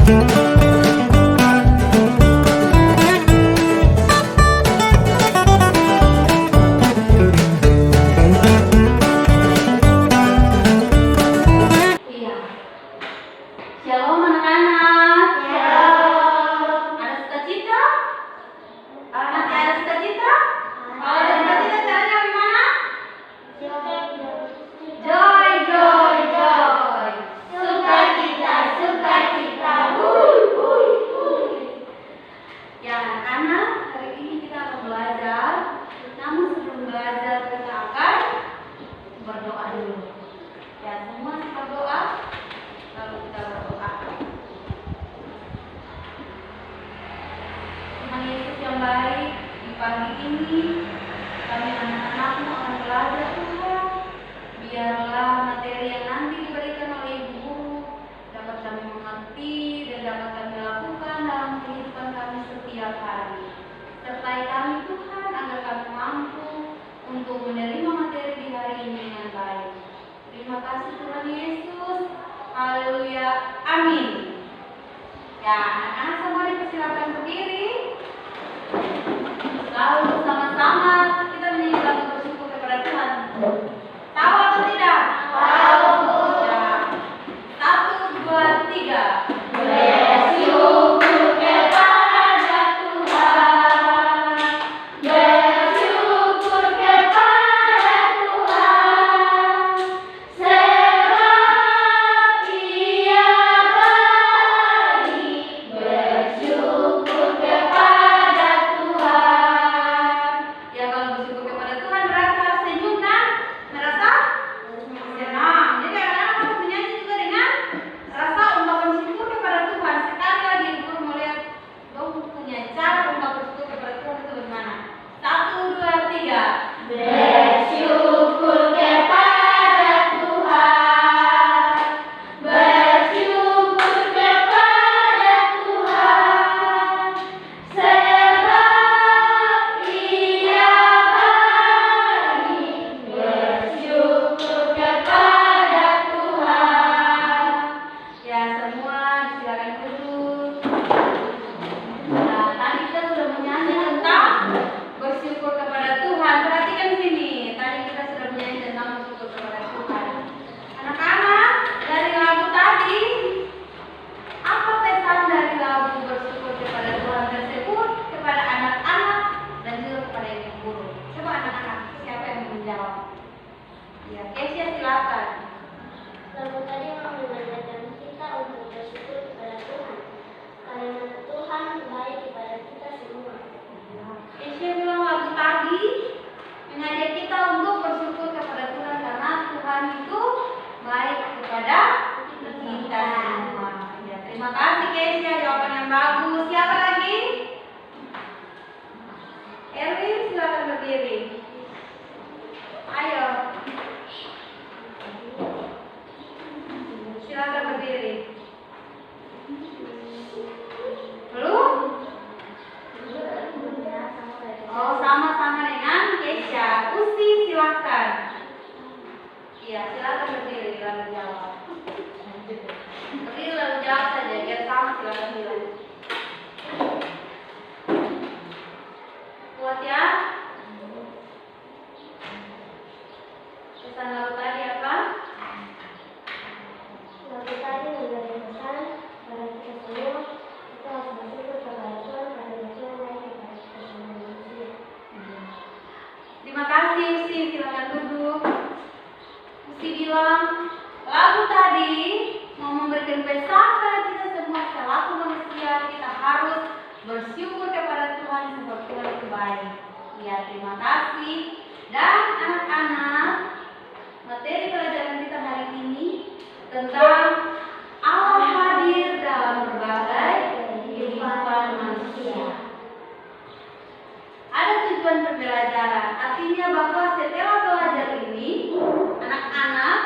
Shalom anak-anak. Shalom. Ada sukacita? Masih ada sukacita? Kalau ada sukacita caranya gimana? Joy, joy, joy. Sukacita, sukacita. Ya anak-anak, hari ini kita akan belajar. Namun sebelum belajar kita akan berdoa dulu. Ya semua kita berdoa. Lalu kita berdoa. Tuhan Yesus yang baik, di pagi ini kami anak-anakmu akan belajar Tuhan. Biarlah materi yang nanti diberikan oleh Ibu Guru dapat kami mengerti dan dapat kami lakukan dalam kehidupan kami setiap hari. Sertai kami Tuhan agar kami mampu untuk menerima materi di hari ini dengan baik. Terima kasih Tuhan Yesus. Haleluya, amin. Ya, anak-anak semua dipersilakan berdiri. Lalu sama-sama kita menyanyi lagu bersyukur kepada Tuhan. Tahu atau tidak? Tahu. Ya. 1, 2, 3. Bersyukur kepada Tuhan. Bersyukur kepada Tuhan. Sebab Ia baik. Bersyukur kepada Tuhan. Ya, kalau bersyukur kepada Tuhan berarti harus senyum kan? Merasa senang. Jadi anak-anak harus menyanyi juga dengan rasa ungkapan syukur kepada Tuhan. Sekali lagi Ibu mau lihat dong punya cara ungkapan syukur kepada Tuhan itu bagaimana? 1, 2, 3. Bersyukur kepada Tuhan. Bersyukur kepada Tuhan. Sebab Ia baik. Bersyukur kepada Tuhan. Ya semua silakan duduk. Nah, tadi kita sudah menyanyi tentang bersyukur kepada Tuhan. Perhatikan sini. Tadi kita sudah menyanyi tentang bersyukur kepada Tuhan. Anak-anak, dari lagu tadi, apa pesan dari lagu bersyukur kepada Tuhan tersebut kepada anak-anak dan juga kepada ibu guru? Coba anak-anak, siapa yang mau menjawab? Ya, Kesia silakan. Lagu tadi mengajarkan kita untuk bersyukur kepada Tuhan, karena Tuhan baik kepada kita semua. Kesia bilang lagu tadi mengajak kita untuk bersyukur kepada Tuhan karena Tuhan itu baik kepada kita semua. Ya, terima kasih Kesia, jawaban yang bagus. Siapa lagi? Erwin, silakan berdiri. Ayo. Silakan berdiri. Belum? Oh, sama-sama dengan Kesia. Usi, silakan. Iya, silakan berdiri lalu jawab. Berdiri lalu jawab saja, biar sama silakan bilang. Kuat ya? Pesan lalu tadi apa? Lagu tadi memberi pesan pada kita semua, kita harus bersyukur kepada Tuhan karena Tuhan baik kepada kita semua manusia. Terima kasih Usi, silakan duduk. Usi bilang lagu tadi mau memberikan pesan kepada kita semua selaku manusia, kita harus bersyukur kepada Tuhan sebab Tuhan itu baik. Ya, terima kasih. Dan anak-anak, materi pelajaran kita hari ini tentang Allah hadir dalam berbagai kehidupan manusia. Ada tujuan pembelajaran, artinya bahwa setelah belajar ini, anak-anak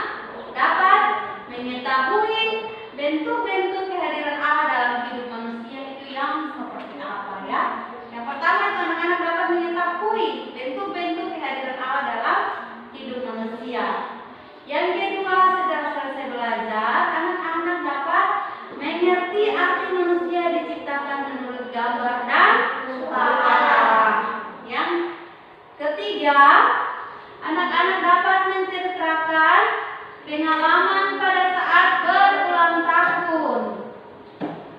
dapat mengetahui bentuk-bentuk kehadiran Allah dalam hidup manusia itu yang seperti apa ya. Yang pertama itu anak-anak dapat mengetahui bentuk-bentuk kehadiran Allah dalam hidup manusia. Yang kedua, setelah selesai belajar, anak-anak dapat mengerti arti menciptakan menurut gambar dan rupa Allah. Yang ketiga, anak-anak dapat menceritakan pengalaman pada saat berulang tahun.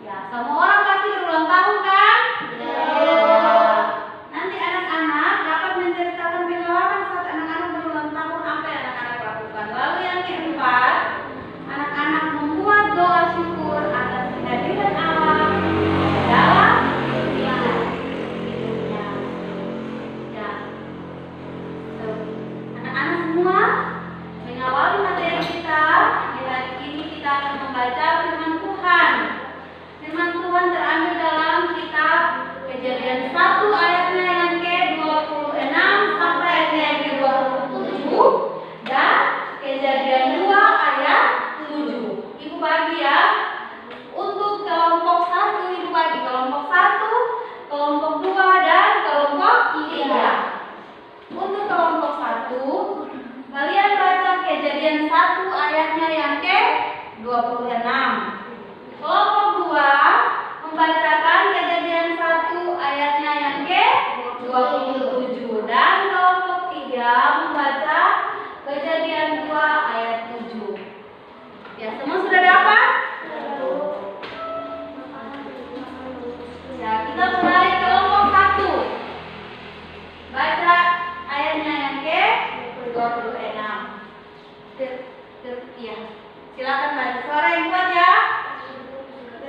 Ya, semua orang pasti berulang tahun kan? Nanti anak-anak dapat menceritakan pengalaman saat anak-anak berulang tahun, apa yang anak-anak lakukan. Lalu yang keempat, anak-anak membuat doa syukur atas kehadiran Allah dalam hidupnya. Ya. Anak-anak semua, mengawali materi kita di hari ini, kita akan membaca firman Tuhan. Firman Tuhan terambil dalam kitab Kejadian 1 ayatnya yang ke-26 sampai ayatnya yang ke-27 dan Kejadian 2 ayat 7. Ibu bagi ya. Untuk kelompok 1 ibu bagi kelompok 1, kelompok 2 dan kelompok 3. Untuk kelompok 1, kalian baca Kejadian 1 ayatnya yang ke-26. Kelompok 2 membacakan Kejadian 1 ayatnya yang ke-27 dan kelompok 3 membaca Kejadian 2 ayat 7. Ya, semua sudah dapat? Ya, kita mulai kelompok 1. Baca ayatnya yang ke-26. Ya, silakan baca. Suara yang kuat ya.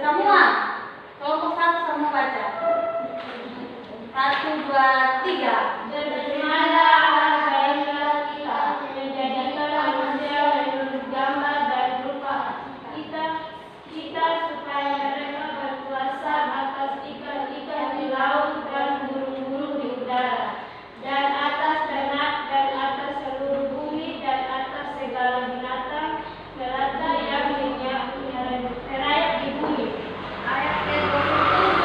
Semua. Kelompok 1 semua baca. 1, 2, 3. Berfirmanlah Allah kita menjadikanlah manusia menurut gambar dan rupa kita supaya mereka berkuasa atas ikan-ikan di laut dan burung-burung di udara dan atas ternak dan atas seluruh bumi dan atas segala binatang melata yang merayap di bumi. Ayat ke-27.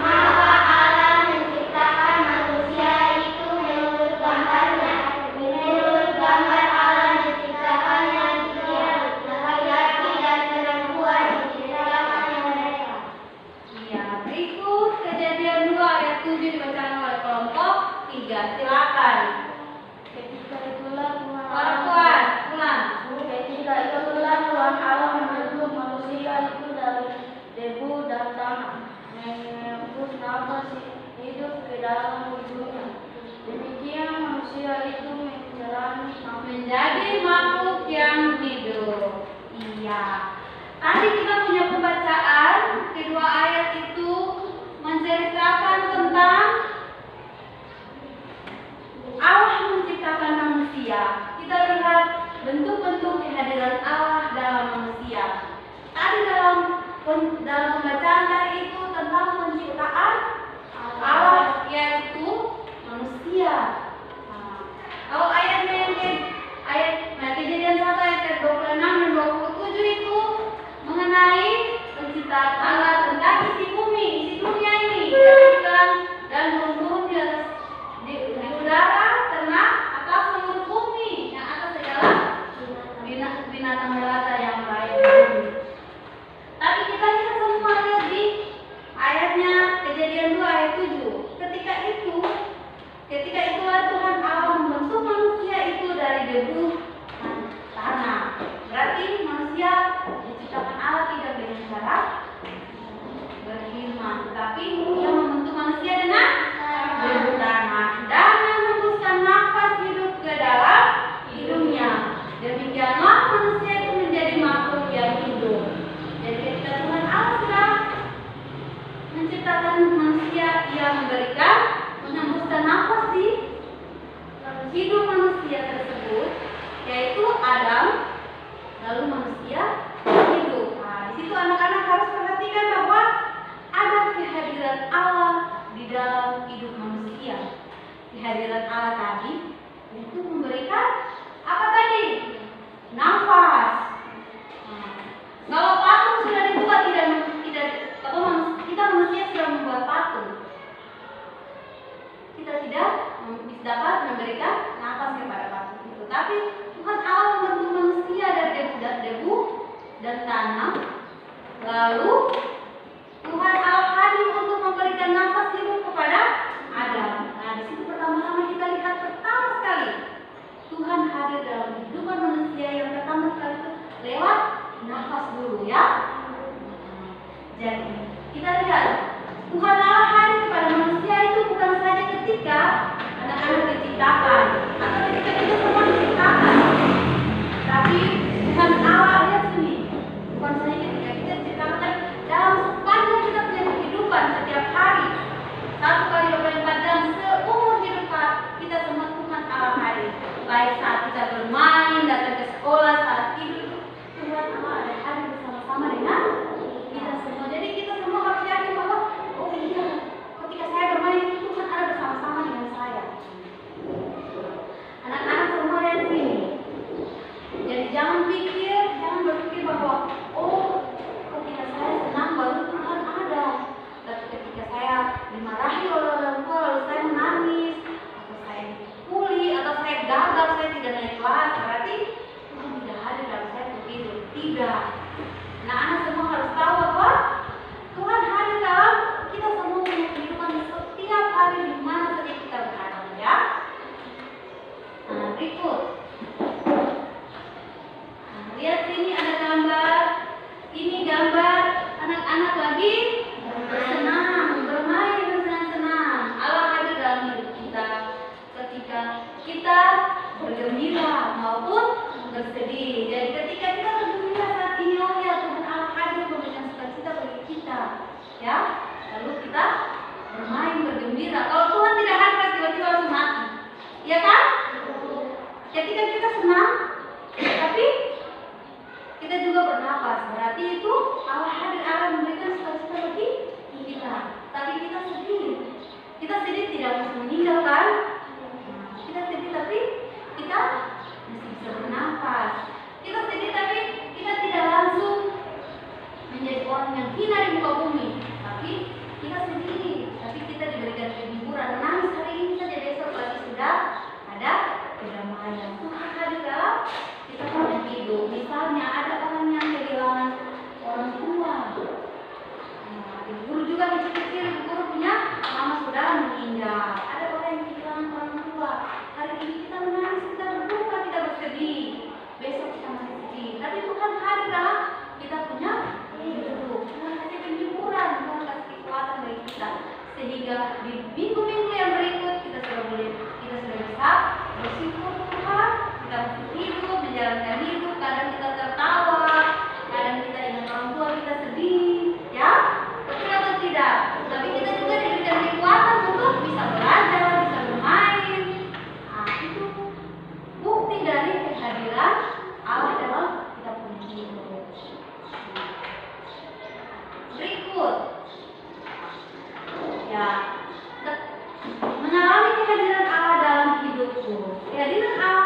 Maka Allah menciptakan manusia itu menurut gambarnya. Menurut gambar Allah menciptakannya, dia laki-laki dan perempuan diciptakannya mereka. Iya, berikut Kejadian 2 ayat 7 dibacakan oleh kelompok 3. Silakan. Ketika itulah Tuhan Suara kuat. Ulang. Ketika itulah Tuhan Allah membentuk manusia itu dari debu dan tanah, menghembus nafas hidup ke dalam tubuhnya. Demikian manusia itu Menjadi makhluk yang hidup. Iya. Tadi kita punya pembacaan kedua ayat itu menceritakan tentang Allah menciptakan manusia. Kita lihat bentuk-bentuk kehadiran Allah dalam manusia. Tadi dalam pembacaan tadi itu tentang penciptaan Allah, yaitu manusia. Kalau ayatnya yang Kejadian 1 ayat ke-26 dan 27 itu mengenai penciptaan Allah tentang isi bumi. Isi dunia ini ikan dan burung-burung di atas di udara, ternak atau seluruh bumi yang atas segala binatang melata yang lain di bumi. Tapi kita lihat semua lihat di ayatnya Kejadian 2 ayat 7. Ketika itulah Tuhan Allah membentuk manusia itu dari debu tanah. Berarti manusia diciptakan Allah tidak dengan cara berfirman, tapi Dia membentuk manusia dengan debu tanah dan menghembuskan nafas hidup ke dalam hidungnya. Demikianlah manusia itu menjadi makhluk yang hidup. Jadi ketika Tuhan Allah sudah menciptakan manusia, Ia menghembuskan nafas di hidup manusia tersebut, yaitu Adam, lalu manusia hidup. Nah, di situ anak-anak harus perhatikan bahwa ada kehadiran Allah di dalam hidup manusia. Kehadiran Allah tadi itu memberikan apa tadi? Nafas. Nah, kalau patung sudah dibuat kita manusia sudah membuat patung, kita tidak dapat memberikan nafas kepada patung itu. Tapi Tuhan Allah membentuk manusia dari debu dan tanah. Lalu Tuhan ya. Jadi kita lihat Tuhan Allah hadir kepada manusia itu bukan saja ketika anak-anak diciptakan atau ketika kita semua diciptakan, tapi Tuhan Allah lihat sini bukan saja ketika kita diciptakan, tapi dalam sepanjang kita punya kehidupan setiap hari 1 kali 24 jam seumur hidup kita semua Tuhan Allah hadir. Baik saat kita bermain, datang ke sekolah, saat tidur, Tuhan Allah ada hadir bersama-sama dengan kita semua. Jadi kita semua harus yakin bahwa oh iya, ketika saya bermain itu Tuhan ada bersama-sama dengan saya. Anak-anak semua lihat sini. Jadi jangan berpikir bahwa oh ketika saya senang baru Tuhan ada. Tapi ketika saya dimarahi oleh orang tua lalu saya menangis, atau saya dipukuli, atau saya gagal, saya tidak naik kelas, berarti Tuhan tidak hadir dalam saya begitu. Tidak. Anak-anak semua harus tahu bahwa Tuhan hadir dalam kita semua punya kehidupan setiap hari di mana saja kita berada, ya. Nah, berikut. Nah, lihat sini ada gambar. Ini gambar anak-anak lagi bersenang, bermain bersenang-senang. Allah hadir dalam hidup kita ketika kita bergembira maupun bersedih. Jadi ketika kita bergembira saat ini, oh ya Tuhan Allah hadir memberikan sukacita bagi kita, ya. Lalu kita bermain bergembira. Kalau Tuhan tidak hadir tiba-tiba langsung mati, ya kan? Ketika kita senang, tapi kita juga bernapas, berarti itu Allah hadir, Allah memberikan sukacita bagi kita. Tapi kita sedih tidak harus meninggal kan? Kita sedih tapi kita masih bisa bernapas. Kita sedih tapi kita tidak langsung menjadi orang yang hina di muka bumi. Tapi kita sedih, tapi kita diberikan kehiburan. Nangis hari ini saja, besok lagi sudah ada kedamaian. Tuhan hadir dalam kita punya hidup. Misalnya ada orang yang kehilangan orang tua. Nah, ibu guru juga kecil-kecil, ibu guru punya mama sudah meninggal. Ada orang yang kehilangan orang tua. Hari ini kita menangis, kita berduka, kita bersedih. Besok kita masih sedih. Tapi Tuhan hadir dalam kita punya hidup. Tuhan kasih penghiburan, Tuhan kasih kekuatan bagi kita. Sehingga di minggu-minggu yang berikut kita sudah bisa bersyukur Tuhan. Kita masih hidup, menjalankan hidup. Kadang kita tertawa, kadang kita ingat orang tua kita sedih, ya, betul atau tidak? Tapi kita juga diberikan kekuatan untuk bisa belajar, bisa bermain. Nah, itu bukti dari kehadiran Allah dalam kita punya hidup. Berikut, ya, mengalami kehadiran Allah dalam hidupku. Kehadiran Allah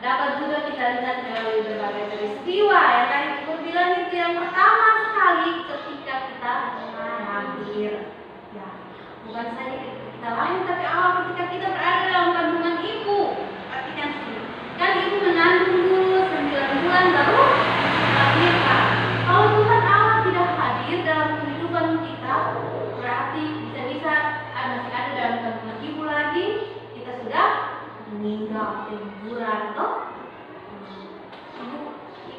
dapat juga kita lihat melalui berbagai peristiwa. Ya kan, Ibu bilang itu yang pertama sekali ketika kita lahir. Ya, bukan saja ketika kita lahir, tapi Allah ketika kita berada dalam kandungan ibu. Perhatikan sini, kan ibu mengandung dulu 9 bulan baru melahirkan. Kalau Tuhan Allah tidak hadir dalam kehidupan kita, berarti bisa-bisa masih ada dalam kandungan ibu lagi, kita sudah meninggal keguguran toh.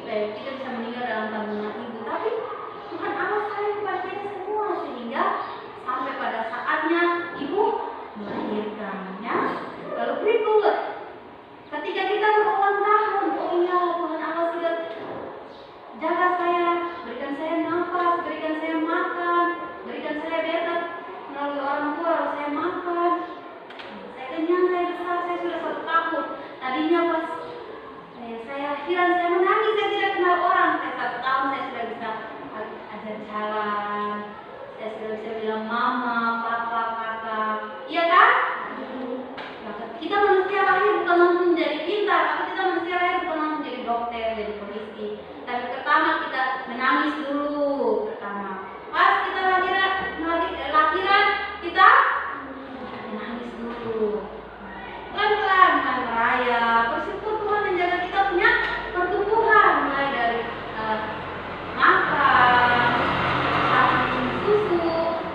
Kita bisa meninggal dalam kandungan ibu, tapi Tuhan Allah sayang kepada kita semua sehingga sampai pada saatnya ibu melahirkannya. Lalu berikut, ketika kita berulang tahun, oh iya Tuhan Allah sudah jaga saya, berikan saya nafas, berikan saya makan, berikan saya berat melalui orang tua, lalu saya makan, saya kenyang, saya besar, saya sudah 1 tahun. Tadinya pas saya akhiran saya menangis, saya tidak kenal orang. Saya 1 tahun saya sudah bisa ajar jalan, saya sudah bisa bilang mama, papa, kakak, iya kan? Kita manusia lahir bukan langsung menjadi pintar, atau kita manusia lahir bukan langsung menjadi dokter, jadi polisi. Tapi pertama kita menangis dulu. Pertama, pas kita lahiran kita menangis dulu. Pelan-pelan merayap, bersyukur Tuhan menjaga kita punya pertumbuhan, mulai dari makan, susu,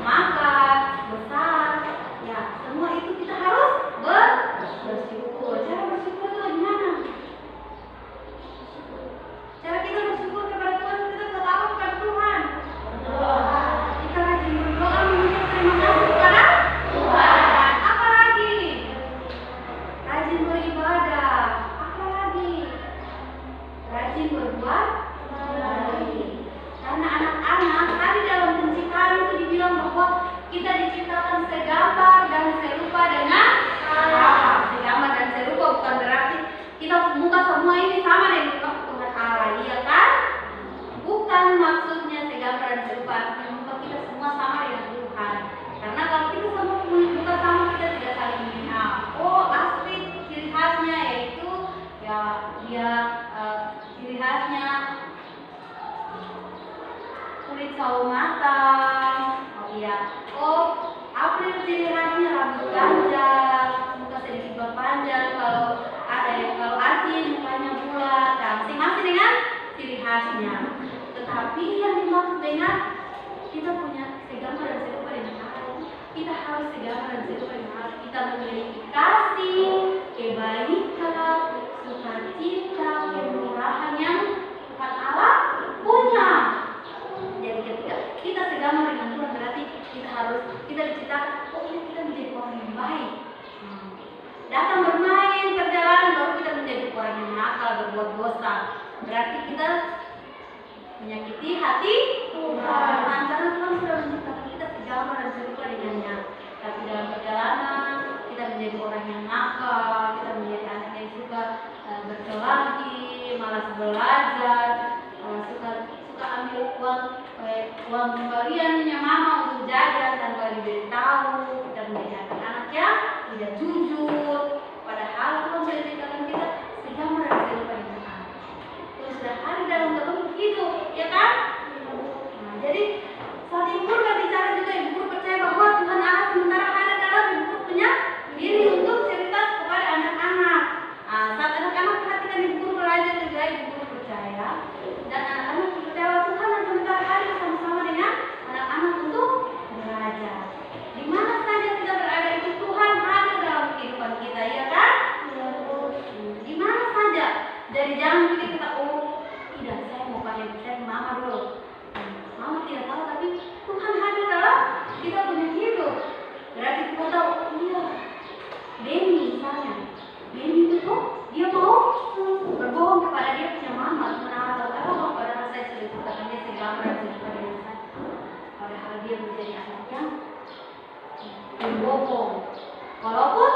makan, besar, ya semua itu kita harus bersyukur. Cara bersyukur itu gimana? Cara kita bersyukur kepada Tuhan, kita tetap kulit sawo matang. Oh iya. Oh, April ciri khasnya rambut panjang, muka sedikit berpanjang. Kalau Aci mukanya bulat. Nah, masing-masing dengan ciri khasnya. Tetapi yang dimaksud dengan kita punya segama dan serupa dengan Allah. Kita harus segama dan serupa dengan Allah. Kita memiliki kasih, kebaikan, sukacita, kemurahan yang Tuhan Allah punya. Jadi ketika kita segama dengan Tuhan berarti kita diciptakan. Oh iya, kita menjadi orang yang baik. Datang bermain perjalanan baru kita menjadi orang yang nakal, berbuat dosa. Berarti kita menyakiti hati Tuhan. Karena Tuhan sudah menciptakan kita segama dan serupa dengannya. Tapi dalam perjalanan kita menjadi orang yang nakal, kita menjadi anak yang suka berkelahi, malas belajar, suka ambil uang kembaliannya mama untuk jajan tanpa diberitahu. Kita menjadi anak-anak yang tidak jujur. Padahal Tuhan sudah menciptakan kita segama dan serupa dengan Allah. Tuhan sudah hadir dalam bentuk itu, ya kan? Nah, jadi saat Ibu Guru berbicara juga, Ibu Guru percaya bahwa Tuhan Allah sementara hadir dalam bentuk punya diri untuk cerita kepada anak-anak. Saat anak-anak perhatikan Ibu Guru belajar juga, Ibu Guru percaya dan anak-anak percaya Tuhan yang sementara hadir sama-sama dengan anak-anak untuk belajar. Di mana saja kita berada itu Tuhan hadir dalam kehidupan kita, ya kan? Di mana saja. Jadi jangan pikir kita, oh tidak, saya mau pakai mama dulu. Mama tidak tahu, tapi Tuhan hadir dalam kita punya hidup. Berarti kita tahu, iya, Benny misalnya. Benny itu tuh, dia mau berbohong kepada dia punya mama. Tuhan Allah tahu, kalau padahal saya sudah katakan dia segala dan segala dengan saya. Padahal dia menjadi anak yang berbohong. Walaupun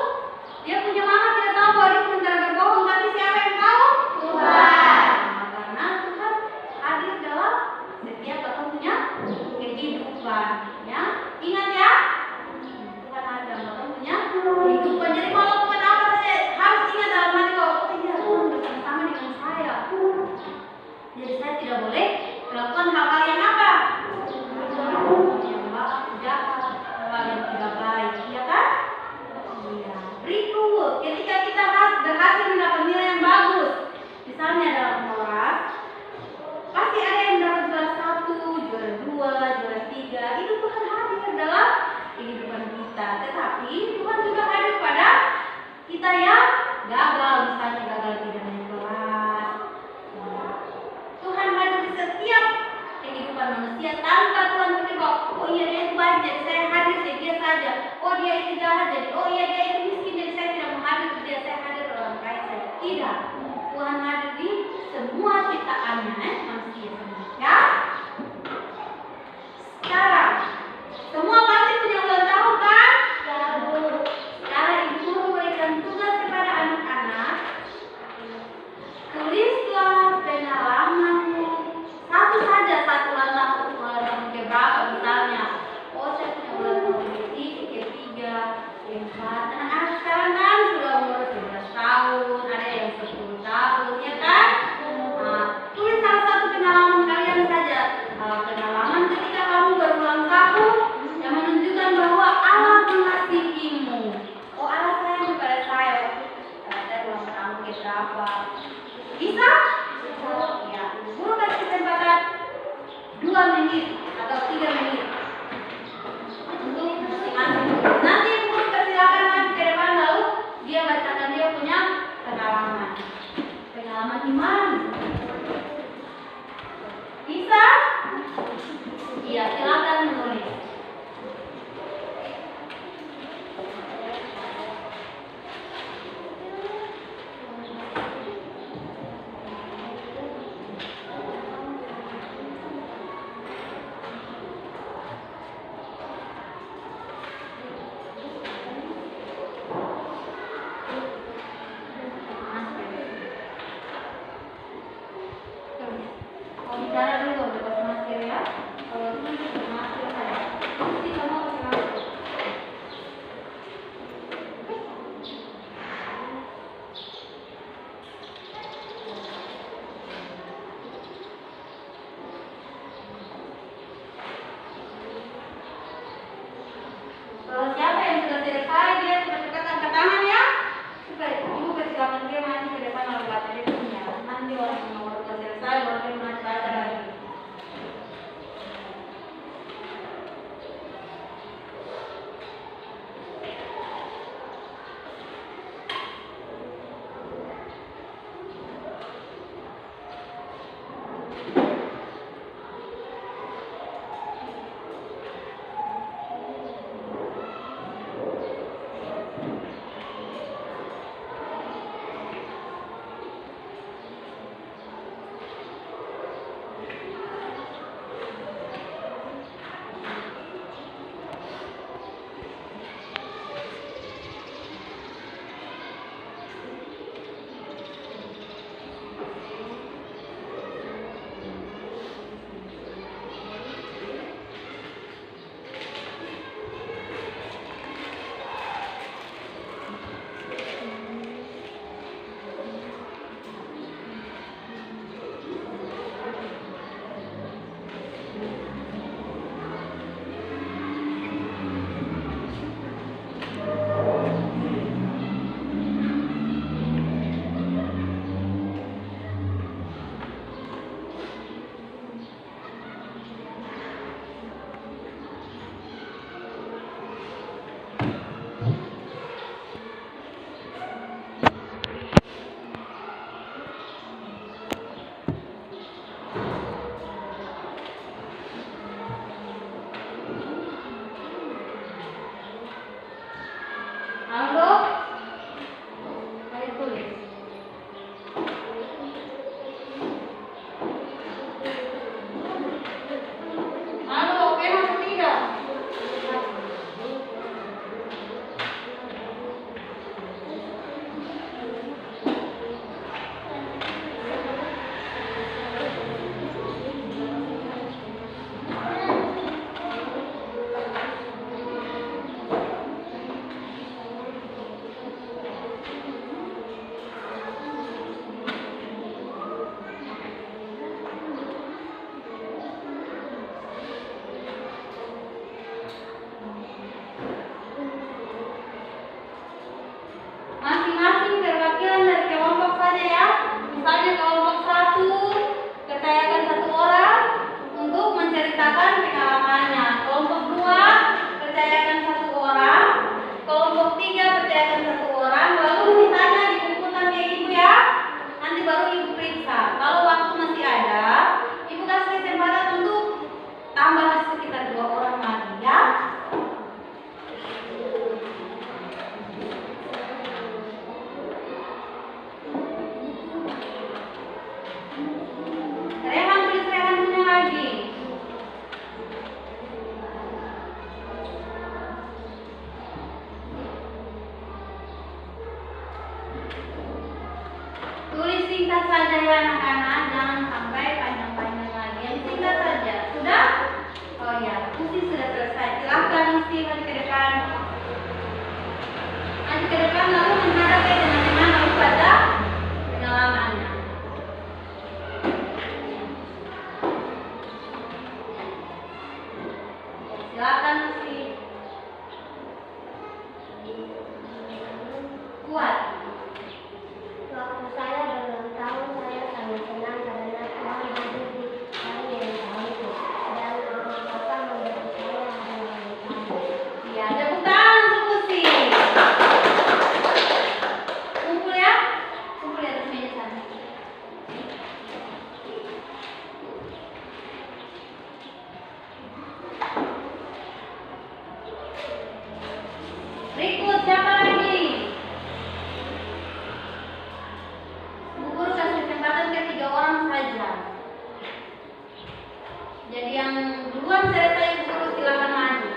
dia punya mama tidak tahu bahwa dia sementara berbohong, tapi siapa yang tahu? Tuhan. Karena Tuhan hadir dalam setiap orang punya kehidupan, ya. Ingat ya, Tuhan hadir dalam orang punya kehidupan. Jadi kalau Tuhan apa saya harus ingat dalam hati bahwa oh iya, Tuhan bersama dengan saya. Jadi saya tidak boleh melakukan hal-hal yang apa? Yang jahat, hal yang tidak baik, ya kan? Iya. Berikut, ketika kita berhasil mendapat nilai yang bagus, misalnya dalam kelas, pasti ada yang dapat juara 1, juara 2, juara 3. Itu Tuhan hadir dalam kehidupan kita. Tetapi Tuhan juga hadir pada kita yang gagal, misalnya gagal tidak naik kelas. Tuhan hadir di setiap kehidupan manusia tanpa Tuhan berkata, oh iya dia itu baik, jadi saya hadir, jadi dia saja. Oh dia itu jahat, jadi oh iya dia itu miskin, jadi saya tidak mau hadir, dia saya hadir dalam kaya saya. Tidak, Tuhan hadir di semua ciptaannya, manusia semua. Ya? Sekarang, semua pasti punya ulang tahun kan? Ya, Bu. Sekarang Ibu Guru memberikan tugas kepada anak-anak. Tulislah pengalamanmu. Satu saja, satu ulang tahun keberapa misalnya. Oh saya punya ulang tahun ketiga, keempat. Anak-anak sekarang kan sudah umur 11 tahun, ada yang 10 tahun, ya kan? Nah, tulis salah satu pengalaman kalian saja. Pengalaman ketika kamu berulang tahun yang menunjukkan bahwa Allah mengasihimu. Oh Allah sayang kepada saya. Saya ulang tahun keberapa? Bisa? Ya. Guru kasih kesempatan 2 menit atau 3 menit untuk masing-masing. Nanti Guru persilakan lagi ke depan lalu dia bacakan dia punya pengalaman. Pengalaman iman. Bisa? Iya, silakan menulis. ceritakan pengalamannya. Kelompok 2 percayakan 1 orang, kelompok 3 percayakan 1 orang, lalu sisanya dikumpulkan ke ibu ya. Nanti baru ibu periksa. Kalau waktu masih ada, ibu kasih kesempatan untuk tambah sekitar 2 orang lagi ya. Rehan tulis rehannya lagi. Tulis singkat saja ya anak-anak, jangan sampai panjang-panjang lagi. Yang singkat saja. Sudah? Oh ya, puisi sudah selesai. Silahkan isi maju ke depan. Maju ke depan lalu menghadap ke teman-teman lalu baca pengalamannya. Silakan isi. Kuat. Waktu saya berulang tahun, saya sangat senang karena Tuhan hadir di hari yang tahunku. Dan Bapak memberkati saya hari ulang tahun. Ya, tepuk tangan untuk Usi. Kumpul ya. Kumpul di atas meja sana. Berikut siapa lagi? Bu Guru kasih kesempatan ke 3 orang saja. Jadi yang duluan selesai Bu Guru silakan maju.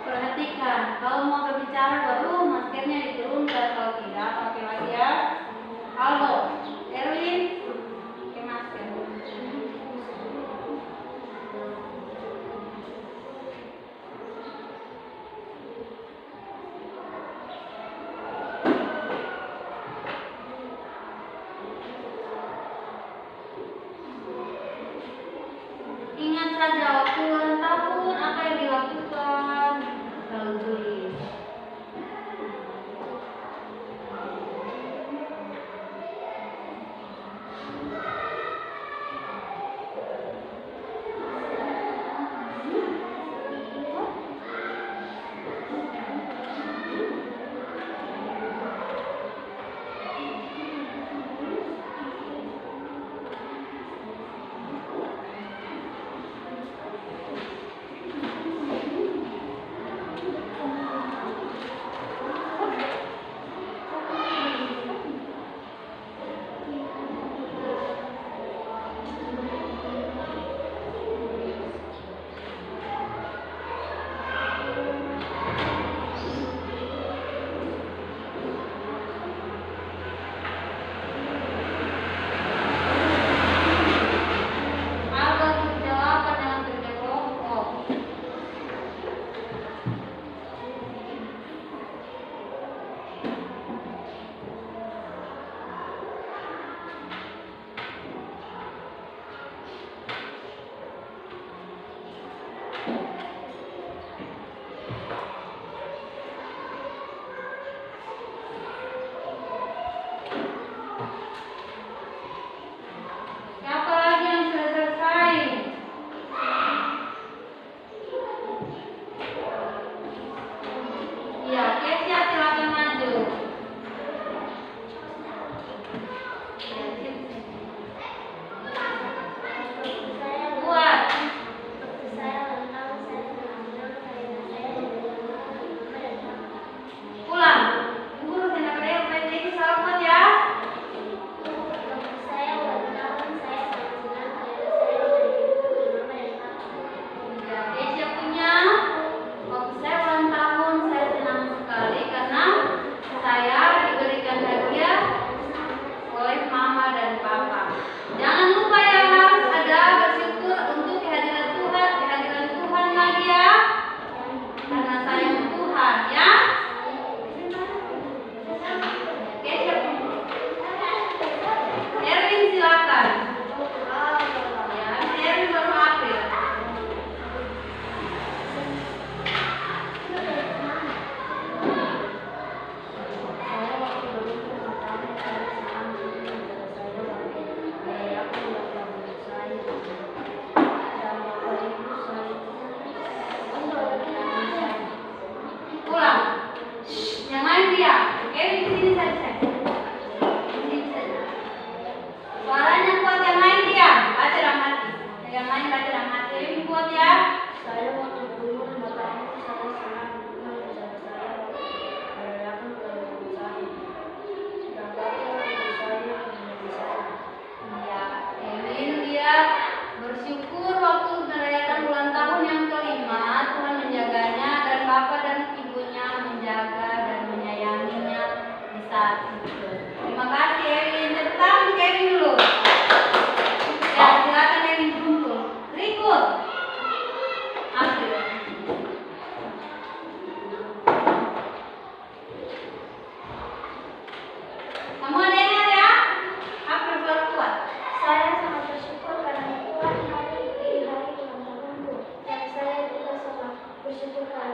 Perhatikan, kalau mau berbicara baru maskernya diturunkan, kalau tidak pakai lagi ya. Halo, Erwin, pakai masker. Ingat saja waktu ulang tahun apa yang dilakukan, lalu tulis.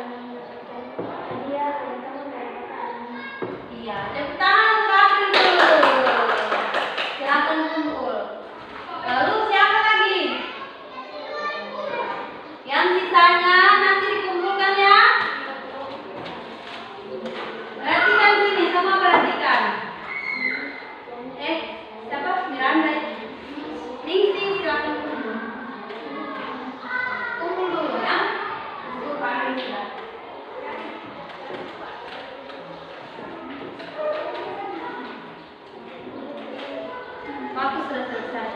mendapatkan hadiah, ada kamu mendapatkan ini. Iya, tepuk tangan untuk April dulu. Silakan kumpul. Lalu siapa lagi? Yang sisanya nanti dikumpulkan ya. Perhatikan sini, semua perhatikan. Siapa? Miranda. Ningsih, silakan kumpul. Kumpul dulu ya. Kumpul Pak Rizla. Waktu sudah selesai.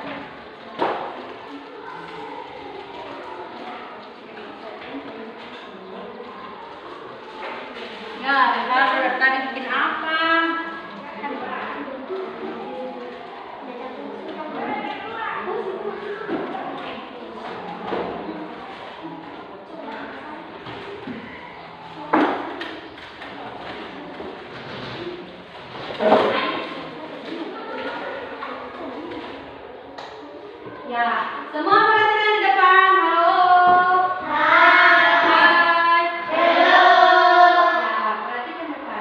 Ya, kita tadi bikin apa? Ya, semua perhatikan di depan. Halo. Hai. Hello. Ya, perhatikan depan.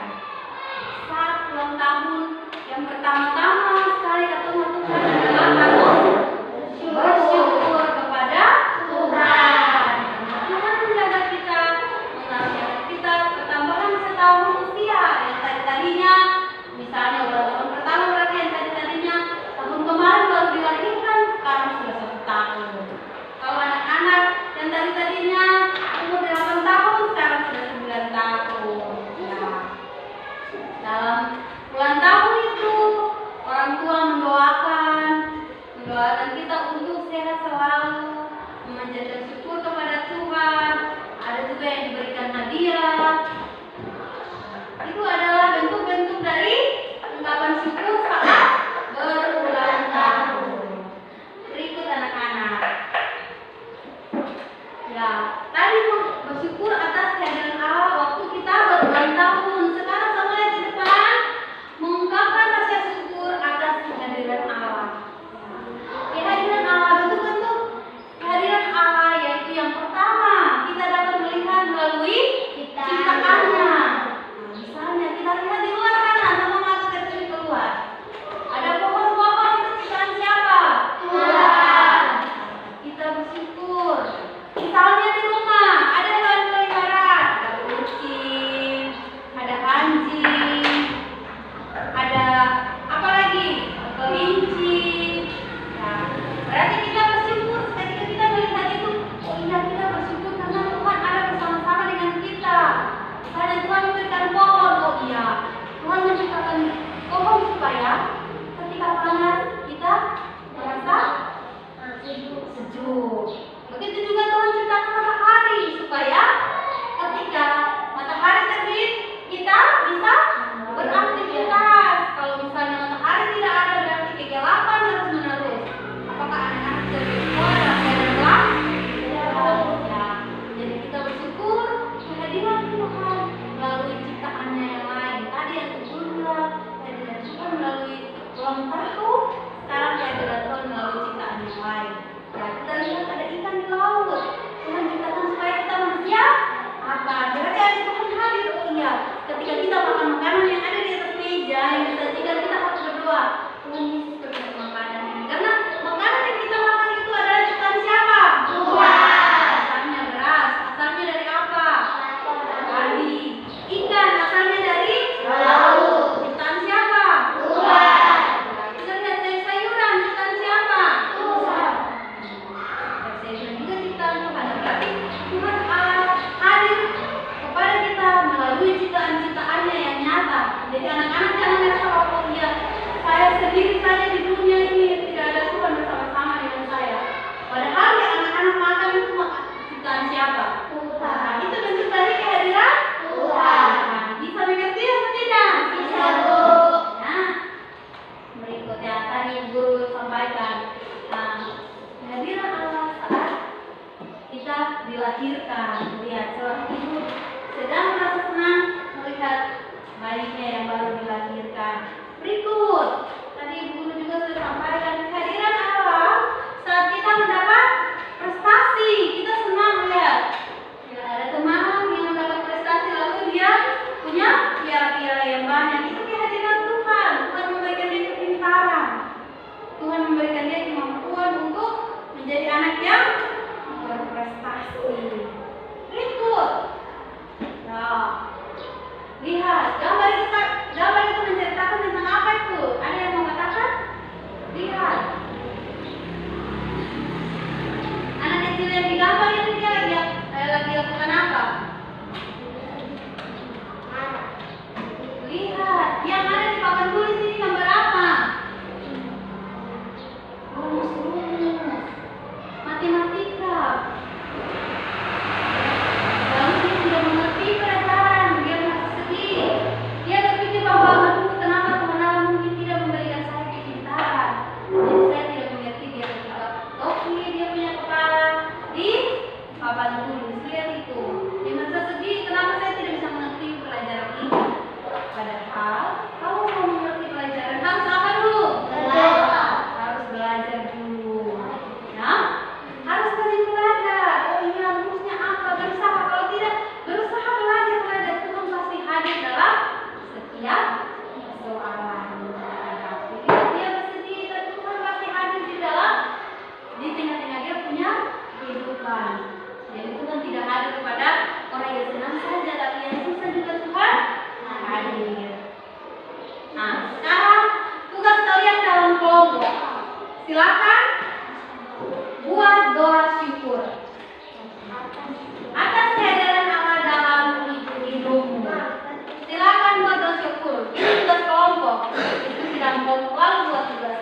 Gambar itu menceritakan tentang apa itu? Ada yang mau katakan? Lihat. Anak kecil yang digambar itu dia lagi lakukan apa? Lihat, yang ada di papan tulis ini gambar apa? Rumus matematika. Lalu dia tidak mengerti pelajaran, dia merasa sedih. Dia berpikir bahwa aduh, kenapa Tuhan Allah mungkin tidak memberikan saya kepintaran. Jadi saya tidak mengerti dia ketika topi dia punya kepala di papan tulis. Lihat itu. Dia merasa sedih, kenapa saya tidak bisa mengerti pelajaran ini. Padahal kalau mau mengerti pelajaran harus apa dulu? Harus belajar dulu. Ya, harus rajin belajar. Oh iya, rumusnya apa? Berusaha. Kalau tidak berusaha belajar Tuhan pasti hadir dalam setiap persoalan. Ketika dia bersedih dan Tuhan pasti hadir di tengah-tengah dia punya kehidupan. Jadi Tuhan tidak hadir kepada orang yang senang saja, tapi yang susah juga Tuhan hadir. Nah, sekarang tugas kalian dalam kelompok. Silakan buat doa syukur atas kehadiran Allah dalam hidupmu. Silakan buat doa syukur. Ini tugas kelompok. Itu dalam kelompok lalu buat tugas.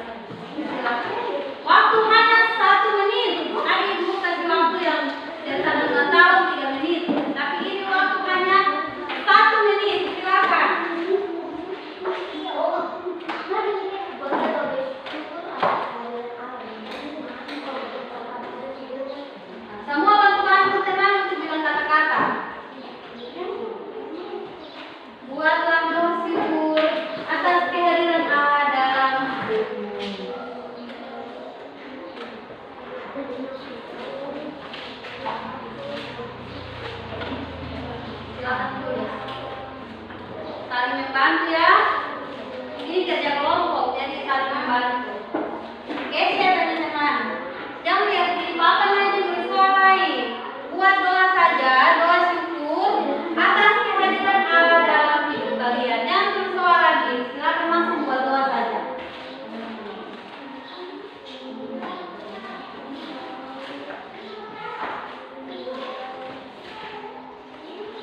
Silakan. Waktu hanya 1 menit. Tadi ibu kasih waktu yang dari 1,5 tahun 3 menit. Tapi ini waktu hanya 1 menit. Silakan. Semua bantu teman untuk bilang kata-kata. Buatlah doa syukur atas kehadiran Allah dalam hidupmu. Silakan tulis. Saling membantu ya. Ini kerja kelompok, jadi saling membantu. Oke, saya teman-teman. Jangan lihat di papan aja tulis doa lain. Buat doa saja, doa syukur atas kehadiran Allah dalam hidup kalian. Jangan tulis doa lagi. Silakan langsung buat doa saja.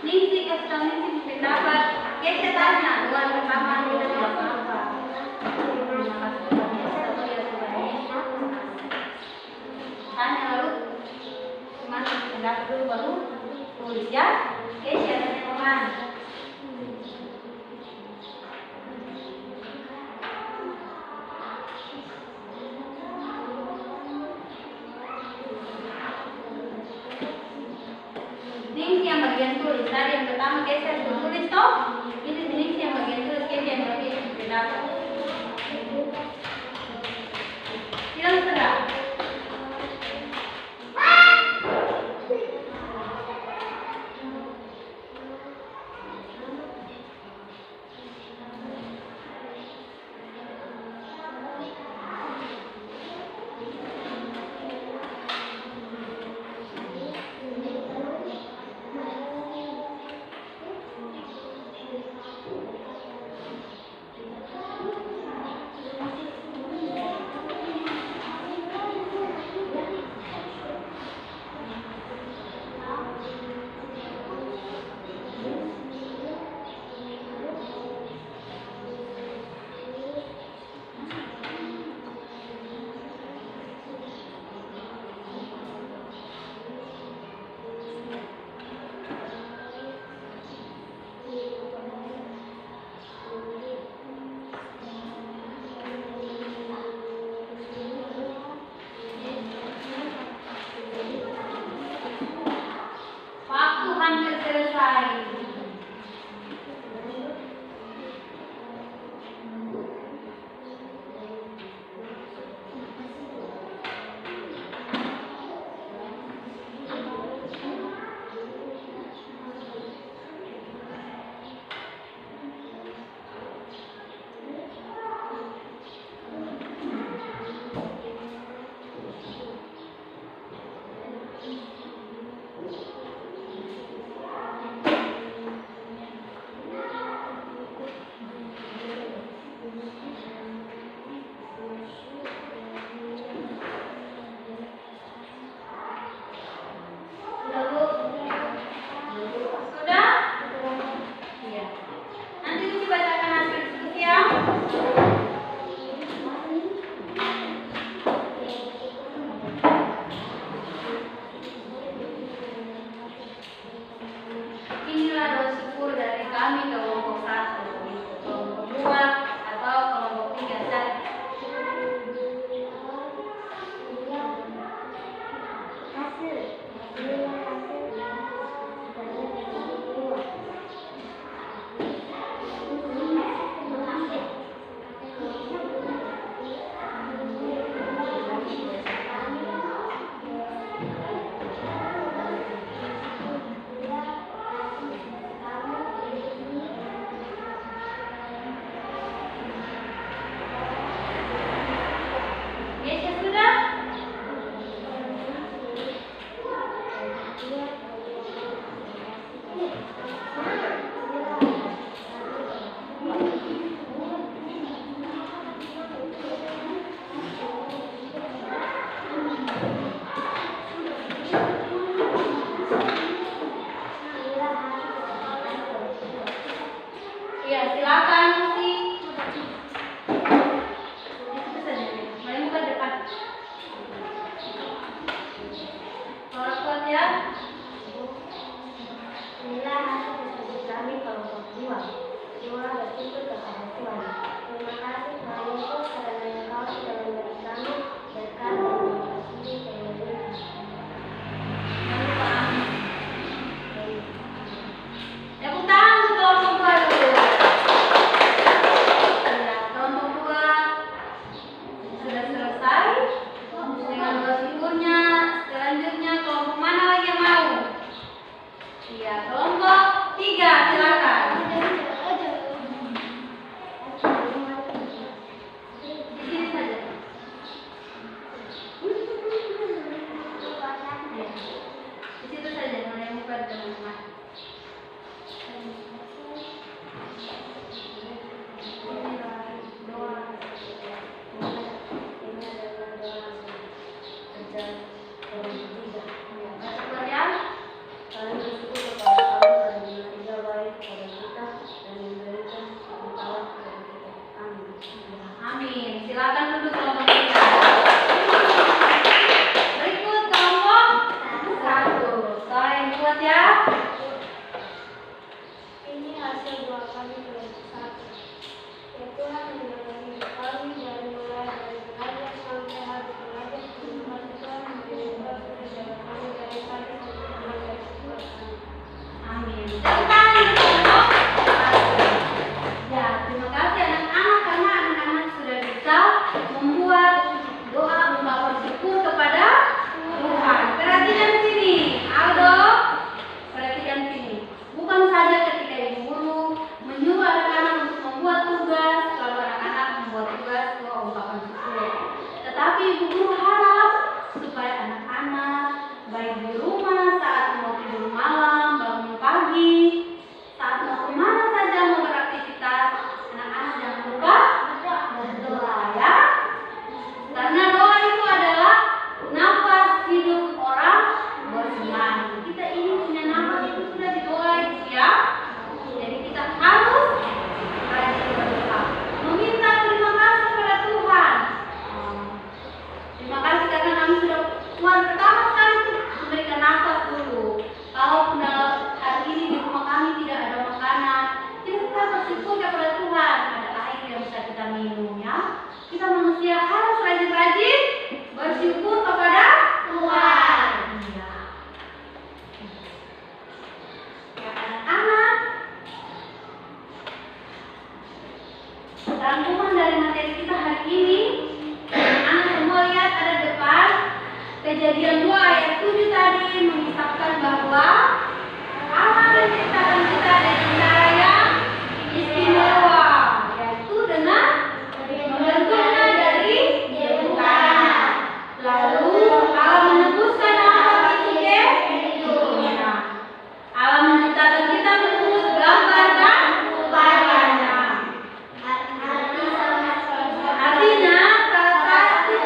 Ningsi kasih tahu Ningsi pendapat. Oke, saya tanya doa pertama kita apa? Tanya lalu masih pendapat dulu baru tulis ya. Oke, siapa teman? Ningsi yang bagian tulis. Tadi yang pertama geser tulis toh. Ini Ningsi yang bagian tulis, Kezia yang bagian pendapat. Tidak sedap. Iya, silakan Musi. Itu saja. Mulai muka depan. Suara kuat ya. Inilah hasil diskusi kami kelompok 2. Terima bersyukur kepada Tuhan. Terima kasih Tuhan Yesus karena Engkau sudah memberi kami berkat dan mengasihi kemuliaan. Tepuk tangan untuk kelompok 2 dulu. Ya, kelompok 2 sudah selesai dengan doa syukurnya. Selanjutnya kelompok mana lagi yang mau? Iya, kelompok 3 silakan. Di sini saja. Ya. Di situ saja mulai muka teman-teman. Amin. Silakan duduk kelompok 3. Berikut kelompok 1. Suara yang kuat ya. Ini hasil doa kami kelompok 1. Ya Tuhan, menjaga hidup kami dari mulai dari belajar sampai habis belajar. Terima kasih Tuhan, menjaga kami dari pagi sampai malam dari sekolah kami. Amin. Tepuk tangan untuk kelompok 1. Ya, terima kasih anak-anak karena anak-anak sudah bisa membuat doa ungkapan syukur kepada Tuhan. Perhatikan sini, Aldo. Perhatikan sini. Bukan saja ketika ibu guru menyuruh anak-anak untuk membuat tugas, lalu anak-anak membuat tugas doa ungkapan syukur. Tetapi ibu guru harap supaya anak-anak baik di rumah saat mau tidur malam, bangun pagi, saat mau kemana saja mau beraktivitas, anak-anak jangan lupa berdoa ya. Karena doa itu adalah nafas hidup orang beriman. Kita ini punya nafas itu sudah didoa itu ya. Jadi kita harus rajin berdoa, meminta terima kasih kepada Tuhan. Terima kasih karena kami sudah Tuhan pertama sekali itu memberikan nafas dulu. Kalau hari ini di rumah kami tidak ada makanan, kita bersyukur kepada Tuhan ada air yang bisa kita minum ya. Kita manusia harus rajin-rajin bersyukur kepada Tuhan. Iya. Ya anak-anak, rangkuman dari materi kita hari ini, anak semua lihat ada depan Kejadian 2 ayat 7 tadi mengisahkan bahwa Allah menciptakan kita dengan cara yang istimewa, yaitu dengan membentuknya dari debu tanah. Lalu Allah menebuskan apa itu kehidupan. Allah menciptakan kita menurut gambar dan rupanya. Artinya salah satu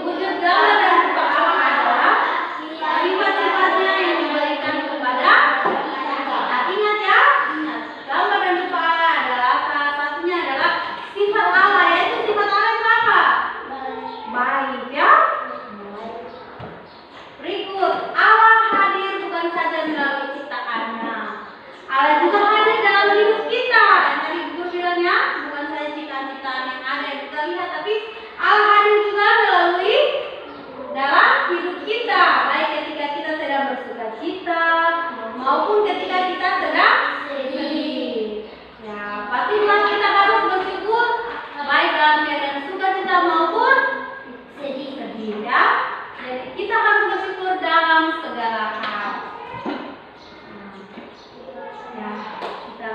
wujud gambar dan rupa Allah adalah sifat-sifatnya yang diberikan kepada kita. Ingat ya, gambar dan rupa Allah adalah salah satunya adalah sifat Allah, yaitu sifat Allah itu apa? Baik ya. Berikut, Allah hadir bukan saja melalui ciptaannya, Allah juga hadir dalam hidup kita. Yang tadi Ibu bilang ya, bukan saja ciptaan-ciptaan yang ada yang kita lihat, tapi Allah hadir juga melalui dalam hidup kita, baik ketika kita sedang bersuka cita maupun ketika kita sedang sedih. Ya, pastilah kita harus bersyukur baik dalam keadaan sukacita maupun sedih ya. Jadi kita harus bersyukur dalam segala hal. Ya, kita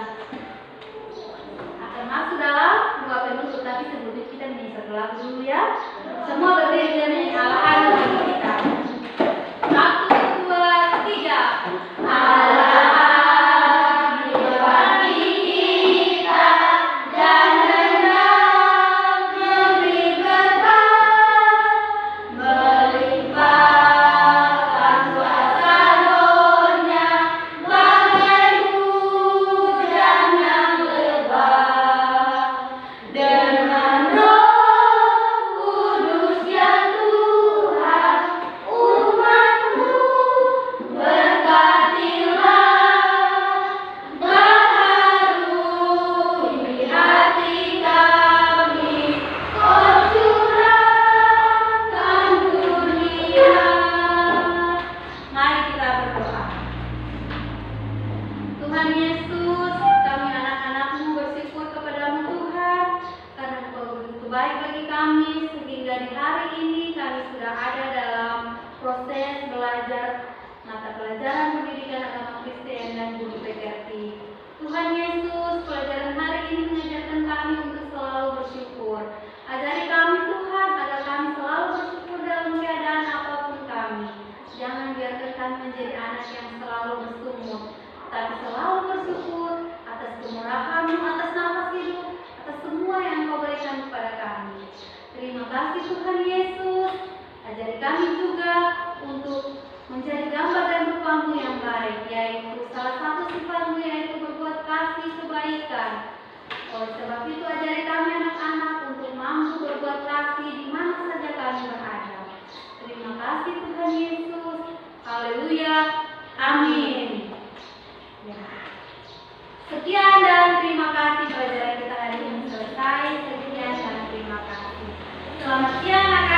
akan masuk dalam doa penutup, tapi sebelum kita nyanyi satu lagu dulu ya. Semua berdiri dan nyanyi Al-Hal bagi kita. 1, 2, 3. Allah Sebab itu ajari kami anak-anak untuk mampu berbuat kasih di mana saja kami berada. Terima kasih Tuhan Yesus. Haleluya. Amin. Ya. Sekian dan terima kasih. Pelajaran kita hari ini selesai. Sekian dan terima kasih. Selamat siang anak-anak.